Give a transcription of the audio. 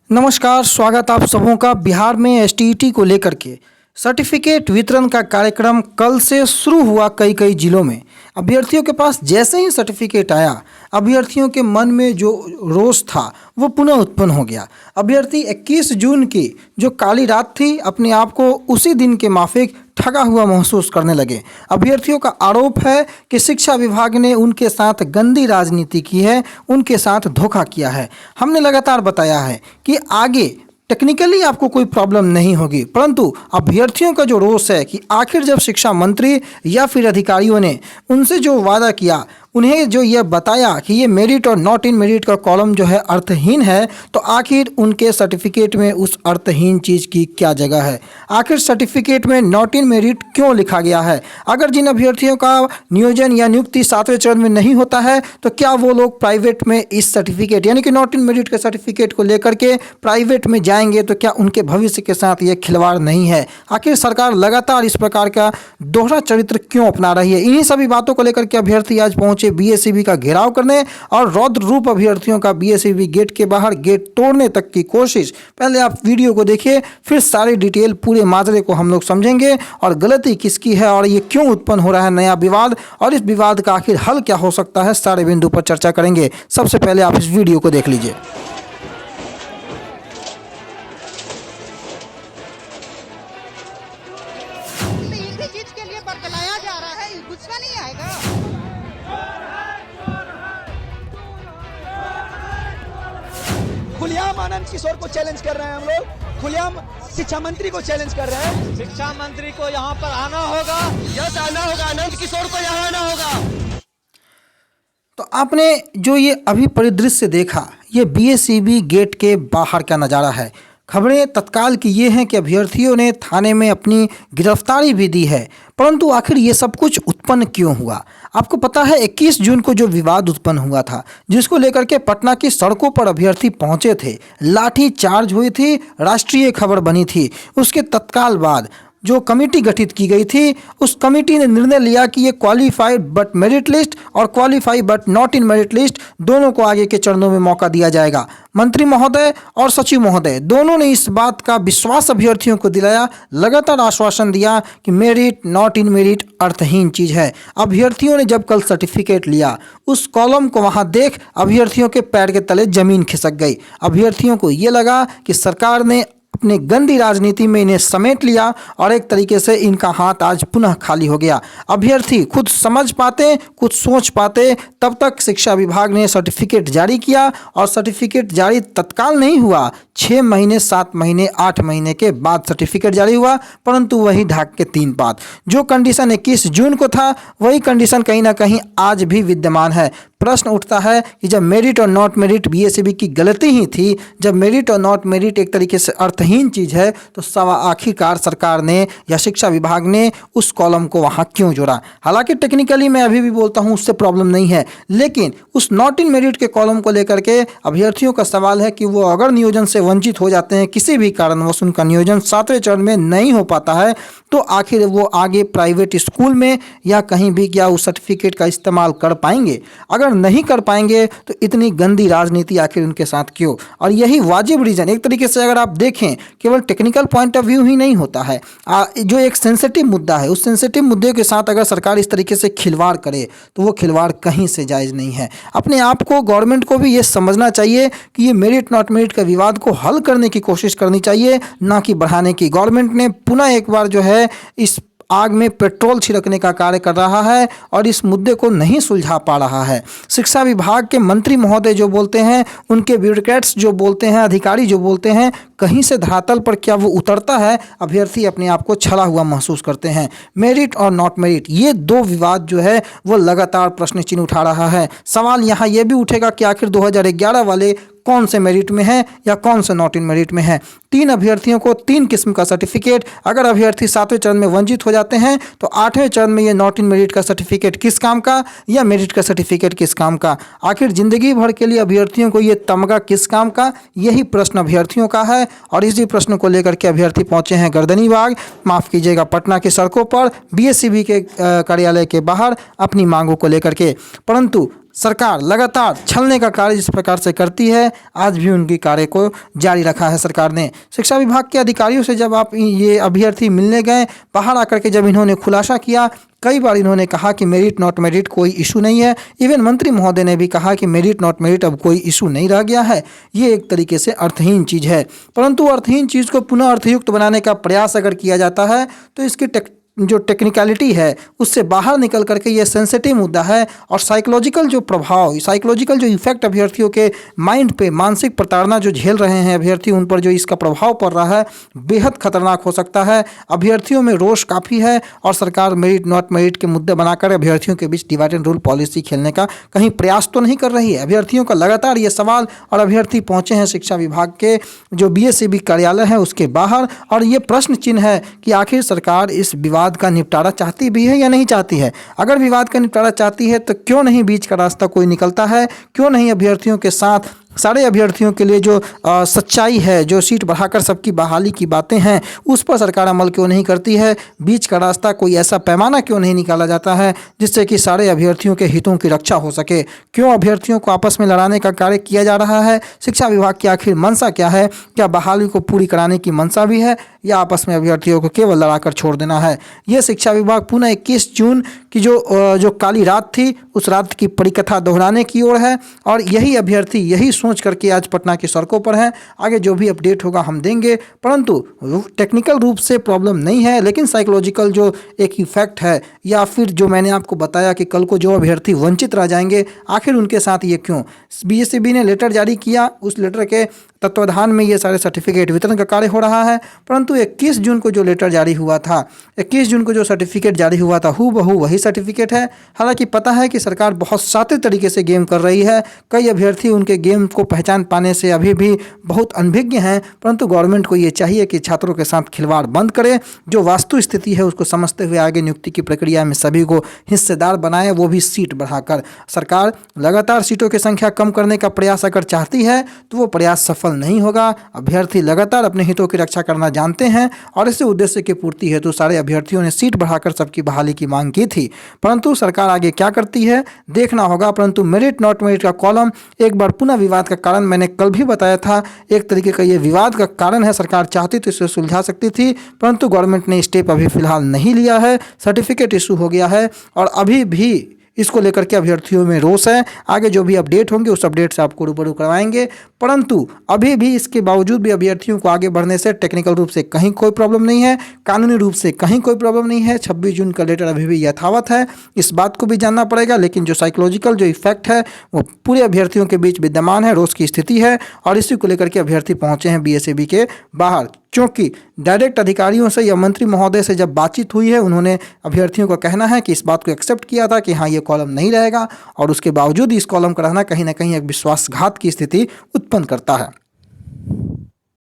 नमस्कार, स्वागत आप सबों का। बिहार में एसटीईटी को लेकर के सर्टिफिकेट वितरण का कार्यक्रम कल से शुरू हुआ। कई जिलों में अभ्यर्थियों के पास जैसे ही सर्टिफिकेट आया, अभ्यर्थियों के मन में जो रोष था वो पुनः उत्पन्न हो गया। अभ्यर्थी 21 जून की जो काली रात थी, अपने आप को उसी दिन के माफिक ठगा हुआ महसूस करने लगे। अभ्यर्थियों का आरोप है कि शिक्षा विभाग ने उनके साथ गंदी राजनीति की है, उनके साथ धोखा किया है। हमने लगातार बताया है कि आगे टेक्निकली आपको कोई प्रॉब्लम नहीं होगी, परंतु अभ्यर्थियों का जो रोष है कि आखिर जब शिक्षा मंत्री या फिर अधिकारियों ने उनसे जो वादा किया, उन्हें जो यह बताया कि ये मेरिट और नॉट इन मेरिट का कॉलम जो है अर्थहीन है, तो आखिर उनके सर्टिफिकेट में उस अर्थहीन चीज़ की क्या जगह है? आखिर सर्टिफिकेट में नॉट इन मेरिट क्यों लिखा गया है? अगर जिन अभ्यर्थियों का नियोजन या नियुक्ति 7वें चरण में नहीं होता है, तो क्या वो लोग प्राइवेट में इस सर्टिफिकेट यानी कि नॉट इन मेरिट के सर्टिफिकेट को लेकर के प्राइवेट में जाएंगे, तो क्या उनके भविष्य के साथ ये खिलवाड़ नहीं है? आखिर सरकार लगातार इस प्रकार का दोहरा चरित्र क्यों अपना रही है? इन्हीं सभी बातों को लेकर के अभ्यर्थी आज पहुंचे बीएसईबी का घेराव करने और रौद्र रूप अभ्यर्थियों का बीएसईबी गेट के बाहर गेट तोड़ने तक की कोशिश। पहले आप वीडियो को देखिए, फिर सारी डिटेल पूरे माजरे को हम लोग समझेंगे और गलती किसकी है और ये क्यों उत्पन्न हो रहा है नया विवाद, और इस विवाद का आखिर हल क्या हो सकता है, सारे बिंदु पर चर्चा करेंगे। सबसे पहले आप इस वीडियो को देख लीजिए। इसी चीज के लिए बरगलाया जा रहा है, गुस्सा नहीं आएगा? खुलेआम आनंद किशोर को चैलेंज कर रहे हैं हम लोग, खुलेआम शिक्षा मंत्री को चैलेंज कर रहे हैं। शिक्षा मंत्री को यहाँ पर आना होगा, यस आना होगा, आनंद किशोर को यहाँ आना होगा। तो आपने जो ये अभी परिदृश्य देखा, ये बीएसईबी गेट के बाहर का नज़ारा है। खबरें तत्काल की ये हैं कि अभ्यर्थियों ने थाने में अपनी गिरफ्तारी भी दी है, परंतु आखिर ये सब कुछ उत्पन्न क्यों हुआ? आपको पता है 21 जून को जो विवाद उत्पन्न हुआ था, जिसको लेकर के पटना की सड़कों पर अभ्यर्थी पहुंचे थे, लाठी चार्ज हुई थी, राष्ट्रीय खबर बनी थी। उसके तत्काल बाद जो कमेटी गठित की गई थी, उस कमेटी ने निर्णय लिया कि ये क्वालिफाइड बट मेरिट लिस्ट और qualified but not in merit list दोनों को आगे के चरणों में मौका दिया जाएगा। मंत्री महोदय और सचिव महोदय दोनों ने इस बात का विश्वास अभ्यर्थियों को दिलाया, लगातार आश्वासन दिया कि मेरिट नॉट इन मेरिट अर्थहीन चीज़ है। अभ्यर्थियों ने जब कल सर्टिफिकेट लिया, उस कॉलम को वहाँ देख अभ्यर्थियों के पैर के तले जमीन खिसक गई। अभ्यर्थियों को ये लगा कि सरकार ने अपने गंदी राजनीति में इन्हें समेट लिया और एक तरीके से इनका हाथ आज पुनः खाली हो गया। अभ्यर्थी खुद समझ पाते, कुछ सोच पाते, तब तक शिक्षा विभाग ने सर्टिफिकेट जारी किया, और सर्टिफिकेट जारी तत्काल नहीं हुआ, 6 महीने 7 महीने 8 महीने के बाद सर्टिफिकेट जारी हुआ, परंतु वही ढाक के 3 बात। जो कंडीशन 21 जून को था, वही कंडीशन कहीं ना कहीं आज भी विद्यमान है। प्रश्न उठता है कि जब मेरिट और नॉट मेरिट बीएसईबी की गलती ही थी, जब मेरिट और नॉट मेरिट एक तरीके से अर्थहीन चीज़ है, तो आखिरकार सरकार ने या शिक्षा विभाग ने उस कॉलम को वहाँ क्यों जोड़ा? हालांकि टेक्निकली मैं अभी भी बोलता हूँ उससे प्रॉब्लम नहीं है, लेकिन उस नॉट इन मेरिट के कॉलम को लेकर के अभ्यर्थियों का सवाल है कि वो अगर नियोजन से वंचित हो जाते हैं, किसी भी कारणवश उनका नियोजन 7वें चरण में नहीं हो पाता है, तो आखिर वो आगे प्राइवेट स्कूल में या कहीं भी क्या उस सर्टिफिकेट का इस्तेमाल कर पाएंगे? अगर नहीं कर पाएंगे तो इतनी गंदी राजनीति आखिर उनके साथ क्यों? और यही वाजिब रीजन, एक तरीके से अगर आप देखें, केवल टेक्निकल पॉइंट ऑफ व्यू ही नहीं होता है, जो एक सेंसिटिव मुद्दा है, उस सेंसिटिव मुद्दे के साथ अगर सरकार इस तरीके से खिलवाड़ करे, तो वो खिलवाड़ कहीं से जायज़ नहीं है। अपने आप को, गवर्नमेंट को भी ये समझना चाहिए कि ये मेरिट नॉट मेरिट का विवाद को हल करने की कोशिश करनी चाहिए, ना कि बढ़ाने की। गवर्नमेंट ने पुनः एक बार जो है इस आग में पेट्रोल छिड़कने का कार्य कर रहा है और इस मुद्दे को नहीं सुलझा पा रहा है। शिक्षा विभाग के मंत्री महोदय जो बोलते हैं, उनके ब्यूरोक्रेट्स जो बोलते हैं, अधिकारी जो बोलते हैं, कहीं से धरातल पर क्या वो उतरता है? अभ्यर्थी अपने आप को छला हुआ महसूस करते हैं। मेरिट और नॉट मेरिट, ये दो विवाद जो है वो लगातार प्रश्न चिन्ह उठा रहा है। सवाल यहाँ ये भी उठेगा कि आखिर 2011 वाले कौन से मेरिट में है या कौन से नॉट इन मेरिट में है? 3 अभ्यर्थियों को 3 किस्म का सर्टिफिकेट। अगर अभ्यर्थी 7वें चरण में वंचित हो जाते हैं, तो 8वें चरण में ये नॉट इन मेरिट का सर्टिफिकेट किस काम का या मेरिट का सर्टिफिकेट किस काम का? आखिर जिंदगी भर के लिए अभ्यर्थियों को ये तमगा किस काम का? यही प्रश्न अभ्यर्थियों का है, और इसी प्रश्न को लेकर के अभ्यर्थी पहुंचे हैं गर्दनीबाग, माफ़ कीजिएगा, पटना की सड़कों पर बीएसईबी के कार्यालय के बाहर अपनी मांगों को लेकर के। परंतु सरकार लगातार छलने का कार्य जिस प्रकार से करती है, आज भी उनकी कार्य को जारी रखा है सरकार ने। शिक्षा विभाग के अधिकारियों से जब आप ये अभ्यर्थी मिलने गए, बाहर आकर के जब इन्होंने खुलासा किया, कई बार इन्होंने कहा कि मेरिट नॉट मेरिट कोई इशू नहीं है। इवन मंत्री महोदय ने भी कहा कि मेरिट नॉट मेरिट अब कोई इशू नहीं रह गया है। ये एक तरीके से अर्थहीन चीज़ है, परंतु अर्थहीन चीज़ को पुनः अर्थयुक्त बनाने का प्रयास अगर किया जाता है तो इसकी जो टेक्निकलिटी है उससे बाहर निकल करके ये सेंसिटिव मुद्दा है और साइकोलॉजिकल जो प्रभाव, साइकोलॉजिकल जो इफेक्ट अभ्यर्थियों के माइंड पे, मानसिक प्रताड़ना जो झेल रहे हैं अभ्यर्थी, उन पर जो इसका प्रभाव पड़ रहा है बेहद खतरनाक हो सकता है। अभ्यर्थियों में रोष काफ़ी है और सरकार मेरिट नॉट मेरिट के मुद्दे बनाकर अभ्यर्थियों के बीच डिवाइड एंड रूल पॉलिसी खेलने का कहीं प्रयास तो नहीं कर रही है। अभ्यर्थियों का लगातार ये सवाल, और अभ्यर्थी पहुँचे हैं शिक्षा विभाग के जो BSEB कार्यालय है उसके बाहर, और ये प्रश्न चिन्ह है कि आखिर सरकार इस विवाद का निपटारा चाहती भी है या नहीं चाहती है। अगर विवाद का निपटारा चाहती है तो क्यों नहीं बीच का रास्ता कोई निकलता है, क्यों नहीं अभ्यर्थियों के साथ, सारे अभ्यर्थियों के लिए जो सच्चाई है, जो सीट बढ़ाकर सबकी बहाली की बातें हैं, उस पर सरकार अमल क्यों नहीं करती है। बीच का रास्ता, कोई ऐसा पैमाना क्यों नहीं निकाला जाता है जिससे कि सारे अभ्यर्थियों के हितों की रक्षा हो सके। क्यों अभ्यर्थियों को आपस में लड़ाने का कार्य किया जा रहा है। शिक्षा विभाग की आखिर मंशा क्या है। क्या बहाली को पूरी कराने की मंशा भी है या आपस में अभ्यर्थियों को केवल लड़ाकर छोड़ देना है। ये शिक्षा विभाग पुनः 21 जून की जो काली रात थी, उस रात की परिकथा दोहराने की ओर है, और यही अभ्यर्थी यही सोच करके आज पटना की सड़कों पर हैं। आगे जो भी अपडेट होगा हम देंगे, परंतु टेक्निकल रूप से प्रॉब्लम नहीं है, लेकिन साइकोलॉजिकल जो एक इफेक्ट है, या फिर जो मैंने आपको बताया कि कल को जो अभ्यर्थी वंचित रह जाएंगे, आखिर उनके साथ ये क्यों। BSEB ने लेटर जारी किया, उस लेटर के तत्वाधान में ये सारे सर्टिफिकेट वितरण का कार्य हो रहा है, परंतु 21 जून को जो लेटर जारी हुआ था, 21 जून को जो सर्टिफिकेट जारी हुआ था, हूबहू वही सर्टिफिकेट है। हालांकि पता है कि सरकार बहुत शातिर तरीके से गेम कर रही है। कई अभ्यर्थी उनके गेम को पहचान पाने से अभी भी बहुत अनभिज्ञ हैं, परंतु गवर्नमेंट को ये चाहिए कि छात्रों के साथ खिलवाड़ बंद करे, जो वास्तु स्थिति है उसको समझते हुए आगे नियुक्ति की प्रक्रिया में सभी को हिस्सेदार बनाए, वो भी सीट बढ़ाकर। सरकार लगातार सीटों की संख्या कम करने का प्रयास अगर चाहती है तो वो प्रयास सफल नहीं होगा। अभ्यर्थी लगातार अपने हितों की रक्षा करना जानते हैं और इसी उद्देश्य की पूर्ति हेतु सारे अभ्यर्थियों ने सीट बढ़ाकर सबकी बहाली की मांग की थी, परंतु सरकार आगे क्या करती है देखना होगा। परंतु मेरिट नॉट मेरिट का कॉलम एक बार पुनः विवाद का कारण, मैंने कल भी बताया था, एक तरीके का ये विवाद का कारण है। सरकार चाहती तो इसे सुलझा सकती थी, परंतु गवर्नमेंट ने स्टेप अभी फिलहाल नहीं लिया है। सर्टिफिकेट इशू हो गया है और अभी भी इसको लेकर के अभ्यर्थियों में रोष है। आगे जो भी अपडेट होंगे उस अपडेट से आपको रूबरू करवाएंगे, परंतु अभी भी इसके बावजूद भी अभ्यर्थियों को आगे बढ़ने से टेक्निकल रूप से कहीं कोई प्रॉब्लम नहीं है, कानूनी रूप से कहीं कोई प्रॉब्लम नहीं है। 26 जून का लेटर अभी भी यथावत है, इस बात को भी जानना पड़ेगा। लेकिन जो साइकोलॉजिकल जो इफेक्ट है वो पूरे अभ्यर्थियों के बीच विद्यमान है, रोष की स्थिति है, और इसी को लेकर के अभ्यर्थी पहुंचे हैं BSEB के बाहर। क्योंकि डायरेक्ट अधिकारियों से या मंत्री महोदय से जब बातचीत हुई है, उन्होंने अभ्यर्थियों का कहना है कि इस बात को एक्सेप्ट किया था कि हाँ ये कॉलम नहीं रहेगा, और उसके बावजूद इस कॉलम का रहना कहीं ना कहीं एक विश्वासघात की स्थिति उत्पन्न करता है।